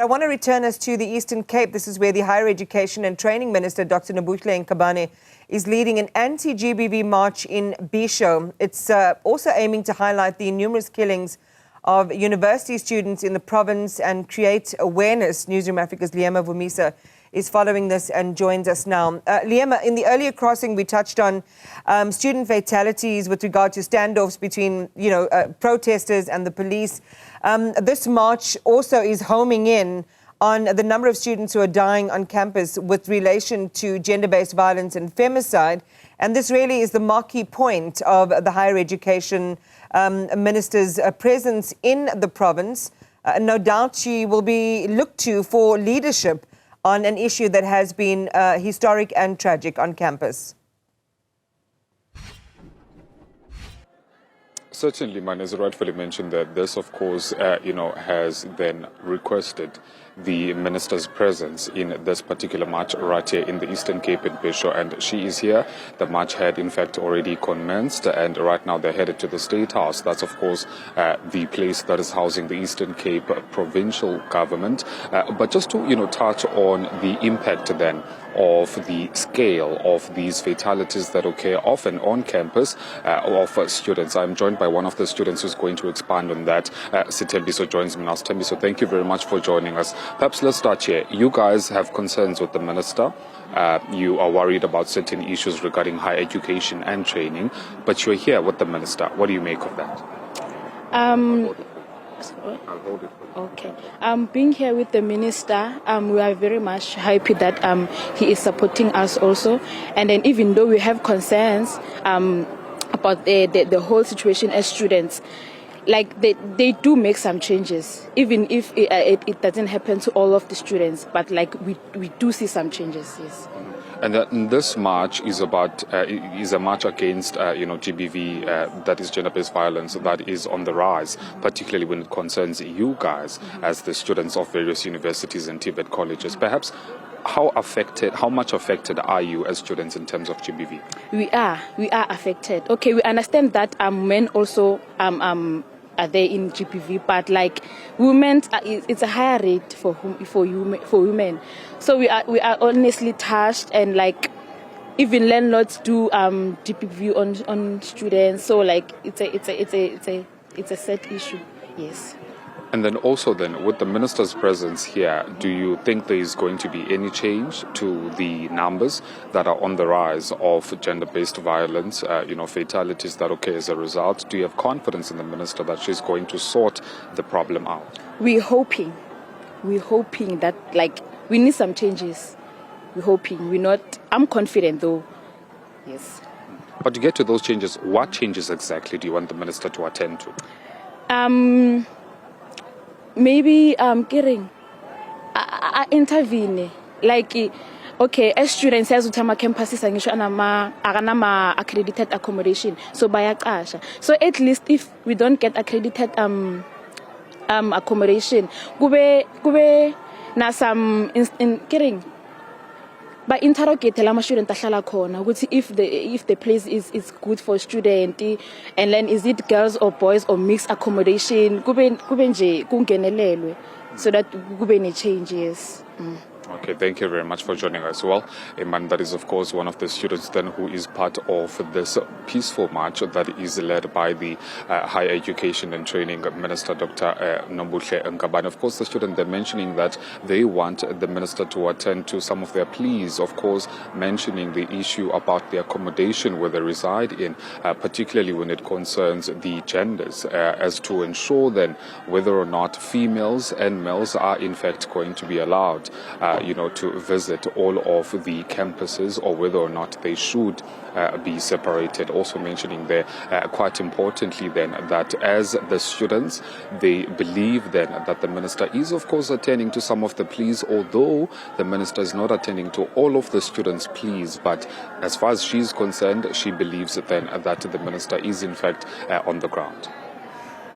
I want to return us to the Eastern Cape. This is where the Higher Education and Training Minister, Dr. Newzroom Afrika, is leading an anti-GBV march in Bisho. It's also aiming to highlight the numerous killings of university students in the province and create awareness. Newzroom Afrika's Liema Vumisa is following this and joins us now. Liema, in the earlier crossing, we touched on student fatalities with regard to standoffs between, protesters and the police. This march also is homing in on the number of students who are dying on campus with relation to gender-based violence and femicide. And this really is the marquee point of the Higher Education Minister's presence in the province. No doubt she will be looked to for leadership on an issue that has been historic and tragic on campus. Certainly, man, as rightfully mentioned, that this, of course, has then requested the minister's presence in this particular march right here in the Eastern Cape in Bisho, and she is here. The march had, in fact, already commenced, and right now they're headed to the State House. That's, of course, the place that is housing the Eastern Cape provincial government. But just to, touch on the impact then of the scale of these fatalities that occur often on campus of students. I'm joined by one of the students who's going to expand on that. Bisho joins me now. Bisho, thank you very much for joining us. Perhaps let's start here. You guys have concerns with the minister. You are worried about certain issues regarding higher education and training, but you're here with the minister. What do you make of that? I'll hold it. Okay. Being here with the minister, we are very much happy that he is supporting us also. And then even though we have concerns about the whole situation as students, like they do make some changes, even if it doesn't happen to all of the students, but like we do see some changes, yes. And this march is about is a march against GBV, that is gender-based violence, that is on the rise, particularly when it concerns you guys as the students of various universities and Tibet colleges. Perhaps how much affected are you as students in terms of GBV? We are affected. Okay, we understand that men also are there in GBV, but like women, it's a higher rate for women. So we are honestly touched, and like even landlords do GBV on students. So like it's a sad issue. Yes. And then also with the minister's presence here, do you think there is going to be any change to the numbers that are on the rise of gender-based violence, fatalities that occur as a result? Do you have confidence in the minister that she's going to sort the problem out? We're hoping that like we need some changes. We're hoping. I'm confident though. Yes. But to get to those changes, what changes exactly do you want the minister to attend to? Maybe intervene, like okay, as students as utama campuses angisho anama accredited accommodation, so bayaqasha. So at least if we don't get accredited accommodation, kube na some in by interrogate lama student ahlala khona ukuthi if the place is good for student, and then is it girls or boys or mixed accommodation, kube nje kungenelelwe so that kube ne changes. Okay, thank you very much for joining us. Well, a man that is, of course, one of the students then who is part of this peaceful march that is led by the Higher Education and Training Minister, Dr. Newzroom Afrika. Of course, the students, they're mentioning that they want the minister to attend to some of their pleas, of course, mentioning the issue about the accommodation where they reside in, particularly when it concerns the genders, as to ensure then whether or not females and males are in fact going to be allowed to visit all of the campuses, or whether or not they should be separated. Also mentioning there, quite importantly then, that as the students, they believe then that the minister is, of course, attending to some of the pleas, although the minister is not attending to all of the students' pleas. But as far as she's concerned, she believes then that the minister is in fact on the ground.